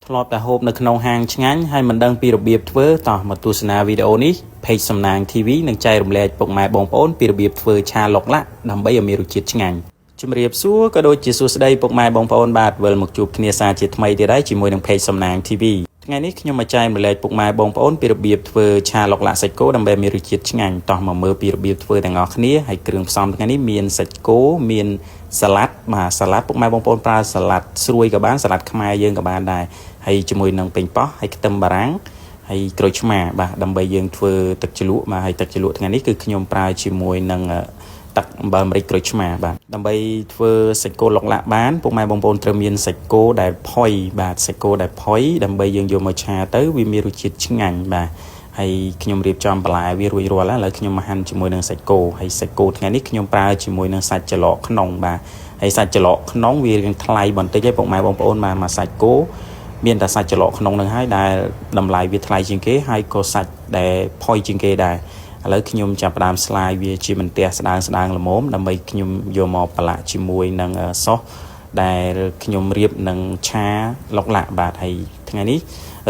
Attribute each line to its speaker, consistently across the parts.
Speaker 1: ធ្លាប់តែហូបនៅក្នុងហាងឆ្ងាញ់ហើយមិនដឹងពីរបៀបធ្វើតោះមកទស្សនាវីដេអូនេះ Page សំណាង TV នឹងចែករំលែកពុកម៉ែបងប្អូនពីរបៀបធ្វើឆាឡុកឡាក់ដើម្បីឲ្យមានរសជាតិឆ្ងាញ់ជំរាបសួរក៏ដូចជាសួស្តីពុកម៉ែបងប្អូនបាទវិលមកជួបគ្នាសាជាថ្មីទៀតហើយជាមួយនឹង Page សំណាង TV ថ្ងៃនេះខ្ញុំមកចែករំលែកពុកម៉ែបងប្អូនពីរបៀបធ្វើឆាឡុកឡាក់សាច់គោដើម្បីមានរសជាតិឆ្ងាញ់តោះមកមើលពីរបៀបធ្វើទាំងអស់គ្នាហើយគ្រឿងផ្សំថ្ងៃនេះមានសាច់គោមានសាឡាត់បាទសាឡាត់ពុកម៉ែបងប្អូនប្រើសាឡាត់ស្រួយក៏បានសាឡាត់ខ្មែរយើងក៏បានដែរហើយជាមួយនឹងប៉េងប៉ោះហើយខ្ទឹមបារាំងហើយក្រូចឆ្មាបាទដើម្បីយើងធ្វើទឹកជ្រលក់បាទហើយទឹកជ្រលក់ថ្ងៃនេះគឺខ្ញុំប្រើជាមួយនឹងទឹកអំបិលម្រេចក្រូចឆ្មាបាទដើម្បីធ្វើសាច់គោឡុកឡាក់បានពុកម៉ែបងប្អូនត្រូវមានសាច់គោដែលផុយបាទសាច់គោដែលផុយដើម្បីយើងយកមកឆាទៅវាមានរសជាតិឆ្ងាញ់បាទហើយខ្ញុំរៀបចំបន្លែវារួចរាល់ហើយឥឡូវខ្ញុំមកហាន់ជាមួយនឹងសាច់គោហើយសាច់គោថ្ងៃនេះខ្ញុំប្រើជាមួយនឹងសាច់ច្រឡកក្នុងបាទហើយសាច់ច្រឡកក្នុងវារៀងថ្លៃបន្តិចឯងពុកម៉ែបងប្អូនបាទមកសាច់គោមានតែសាច់ច្រឡកក្នុងនឹងហើយដែលតម្លៃវាថ្លៃជាងគេហើយក៏សាច់ដែលផុយជាងគេដែរឥឡូវខ្ញុំចាប់ផ្ដើមស្លាយវាជាបន្ទះស្ដើងល្មមដើម្បីខ្ញុំយកមកប្រឡាក់ជាមួយនឹងសោសដែលខ្ញុំរៀបនឹងឆាឡុកឡាក់បាទហើយថ្ងៃនេះ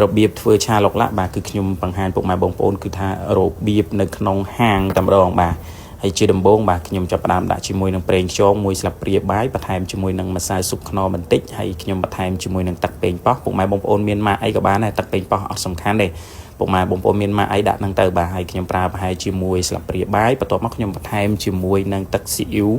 Speaker 1: របៀបធ្វើឆាឡុកឡាក់បាទគឺខ្ញុំបង្ហាញពុកម៉ែបងប្អូនគឺថារបៀបនៅក្នុងហាងតែម្ដងបាទហើយជាដំបូងបាទខ្ញុំចាប់ផ្ដើមដាក់ជាមួយនឹងប្រេងខ្យងមួយស្លាបព្រាបាយបន្ថែមជាមួយនឹងម្សៅស៊ុបខ្នុរបន្តិចហើយខ្ញុំបន្ថែមជាមួយនឹងទឹកប៉េងប៉ោះពុកម៉ែបងប្អូនមានម៉ាកអីក៏បានដែរទឹកប៉េងប៉ោះអត់សំខាន់ទេពុកម៉ែបងប្អូនមានម៉ាកអីដាក់ហ្នឹងទៅបាទហើយខ្ញុំប្រើប្រហែលជាមួយស្លាបព្រាបាយបន្ទាប់មកខ្ញុំបន្ថែមជាមួយនឹងទឹកស៊ីអ៊ីវ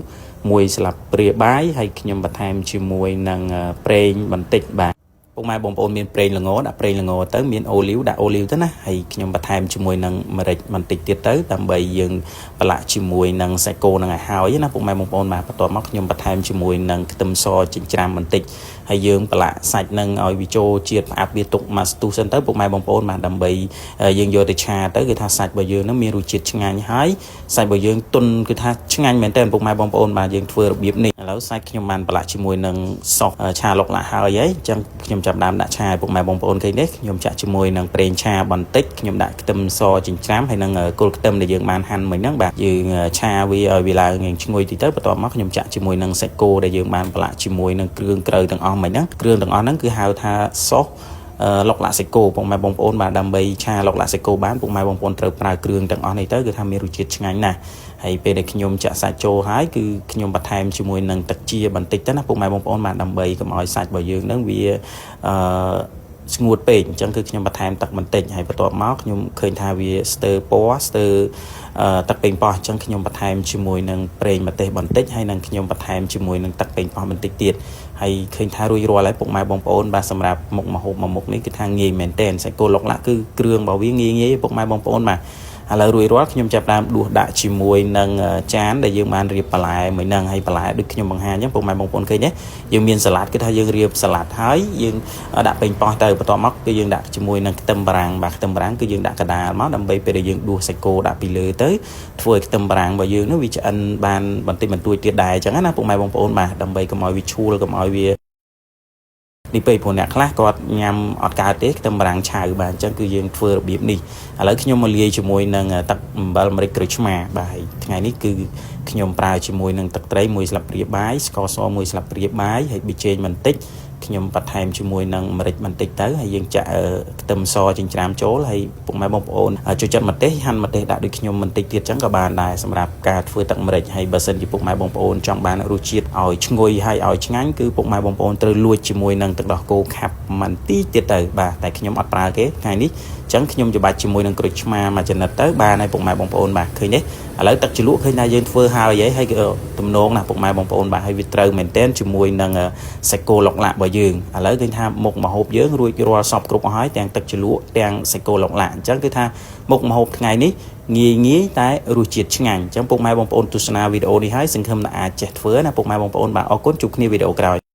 Speaker 1: មួយស្លាបព្រាបាយហើយខ្ញុំបន្ថែមជាមួយនឹងប្រេងបន្តិចបាទពុកម៉ែបងប្អូនមានប្រេងល្ងដាក់ប្រេងល្ងទៅមានអូលីវដាក់អូលីវទៅណាហើយខ្ញុំបន្ថែមជាមួយនឹងម្រេចបន្តិចទៀតទៅដើម្បីយើងប្រឡាក់ជាមួយនឹងសាច់គោនឹងឲ្យហើយណាពុកម៉ែបងប្អូនបាទបន្ទាប់មកខ្ញុំបន្ថែមជាមួយនឹងខ្ទឹមសចិញ្ច្រាំបន្តិចហើយយើងប្រឡាក់សាច់នឹងឲ្យវាចូលជាតិផ្អាប់វាទុកមកស្ទុះសិនទៅពុកម៉ែបងប្អូនបាទដើម្បីយើងយកទៅឆាទៅគឺថាសាច់របស់យើងនឹងមានរសជាតិឆ្ងាញ់ហើយសាច់របស់យើងទុនគឺថាឆ្ងាញ់មែនតើពុកម៉ែបងប្អូនបាទយើងធ្វើរបៀបនេះឥឡូវសាច់ខ្ញុំបានប្រឡាក់ជាមួយនឹងសោសឆាឡុកឡាក់ហើយអញ្ចឹងខ្ញុំចាប់ដើមដាក់ឆាឲ្យពុកម៉ែបងប្អូនឃើញនេះខ្ញុំចាក់ជាមួយនឹងប្រេងឆាបន្តិចខ្ញុំដាក់ខ្ទឹមសចិញ្ច្រាំហើយនឹងគល់ខ្ទឹមដែលយើងបានហាន់មិញហ្នឹងបាទយើងឆាវាឲ្យវាឡើងឈ្ងុយតិចទៅបន្ទាប់មកខ្ញុំចាក់ជាមួយនឹងសាច់គោដែលយើងបានប្រឡាក់ជាមួយនឹងគ្រឿងក្រៅទាំងអស់មិញហ្នឹងគ្រឿងទាំងអស់ហ្នឹងគឺហៅថាសោសឡុកឡាក់សាច់គោពុកម៉ែបងប្អូនបាទដើម្បីឆាឡុកឡាក់សាច់គោបានពុកម៉ែបងប្អូនត្រូវប្រើគ្រឿងទាំងអស់នេះទៅគឺថាមានរសជាតិឆ្ងាញ់ណាស់ហើយពេលដែលខ្ញុំចាក់សាច់ចូលហើយគឺខ្ញុំបន្ថែមជាមួយនឹងទឹកជាបន្តិចទៅណាពុកម៉ែបងប្អូនបាទដើម្បីកុំឲ្យសាច់របស់យើងហ្នឹងវាស្ងួតពេកអញ្ចឹងគឺខ្ញុំបន្ថែមទឹកបន្តិចហើយបន្ទាប់មកខ្ញុំឃើញថាវាស្ទើរពណ៌ស្ទើរទឹកប៉េងប៉ោះអញ្ចឹងខ្ញុំបន្ថែមជាមួយនឹងប្រេងម្ទេសបន្តិចហើយនឹងខ្ញុំបន្ថែមជាមួយនឹងទឹកប៉េងប៉ោះបន្តិចទៀតហើយឃើញថារួចរាល់ហើយពុកម៉ែបងប្អូនបាទសម្រាប់មុខម្ហូបមួយមុខនេះគឺថាងាយមែនតើសាច់គោឡុកឡាក់គឺគ្រឿងរបស់វាងាយពុកម៉ែបងប្អូនបាទឥឡូវរួចរាល់ខ្ញុំចាប់ដើមដួសដាក់ជាមួយនឹងចានដែលយើងបានរៀបបន្លែមួយហ្នឹងហើយបន្លែដូចខ្ញុំបង្ហាញអញ្ចឹងពុកម៉ែបងប្អូនឃើញទេយើងមានសាឡាត់គឺថាយើងរៀបសាឡាត់ហើយយើងដាក់ប៉េងប៉ោះទៅបន្ទាប់មកគឺយើងដាក់ជាមួយនឹងខ្ទឹមបារាំងបាទខ្ទឹមបារាំងគឺយើងដាក់កដាលមកដើម្បីពេលដែលយើងដួសសាច់គោដាក់ពីលើទៅធ្វើឲ្យខ្ទឹមបារាំងរបស់យើងនោះវាឆ្អិនបានបន្តិចបន្តួចទៀតដែរអញ្ចឹងណាពុកម៉ែបងប្អូនបាទដើម្បីកុំឲ្យវាឆួលកុំឲ្យវានេះពេលព្រោះអ្នកខ្លះគាត់ញ៉ាំអត់កើតទេខ្ទឹមបារាំងឆៅបាទអញ្ចឹងគឺយើងធ្វើរបៀបនេះឥឡូវខ្ញុំមកលាយជាមួយនឹងទឹកអំបិលម្រេចក្រូចឆ្មាបាទថ្ងៃនេះគឺខ្ញុំប្រើជាមួយនឹងទឹកត្រីមួយស្លាបព្រាបាយស្ករសមួយស្លាបព្រាបាយហើយប៊ីចេងបន្តិចខ្ញុំបន្ថែមជាមួយនឹងម្រេចបន្តិចទៅហើយយើងចាក់ខ្ទឹមសចិញ្ច្រាំចូលហើយពុកម៉ែបងប្អូនចូលចិត្តម្ទេសហាន់ម្ទេសដាក់ដូចខ្ញុំបន្តិចទៀតអញ្ចឹងក៏បានដែរសម្រាប់ការធ្វើទឹកម្រេចហើយបើសិនជាពុកម៉ែបងប្អូនចង់បានរសជាតិឲ្យឈ្ងុយហើយឲ្យឆ្ងាញ់គឺពុកម៉ែបងប្អូនត្រូវលួចជាមួយនឹងទឹកដោះគោខាប់បន្តិចទៀតទៅបាទតែខ្ញុំអត់ប្រើទេថ្ងៃនេះអញ្ចឹងខ្ញុំច្របាច់ជាមួយនឹងក្រូចឆ្មាមួយចំណិតទៅបានហើយពុកម៉ែបងប្អូនបាទឃើញទេឥឡូវទឹកជ្រលក់ឃើញថាយើងធ្វើហើយហើយក៏ទំនងណាពុកម៉ែបងប្អូនបាទហើយវាត្រូវមែនទែនជាមួយនឹងសាច់គោឡុកឡាក់របស់យើងឥឡូវឃើញថាមុខម្ហូបយើងរួចរាល់សពគ្រប់អស់ហើយទាំងទឹកជ្រលក់ទាំងសាច់គោឡុកឡាក់អញ្ចឹងគឺថាមុខម្ហូបថ្ងៃនេះងាយតែរសជាតិឆ្ងាញ់អញ្ចឹងពុកម៉ែបងប្អូនទស្សនាវីដេអូនេះហើយសង្ឃឹមថាអាចចេះធ្វើណាពុកម៉ែបងប្អូនបាទអរគុណជួបគ្នាវីដេអូក្រោយ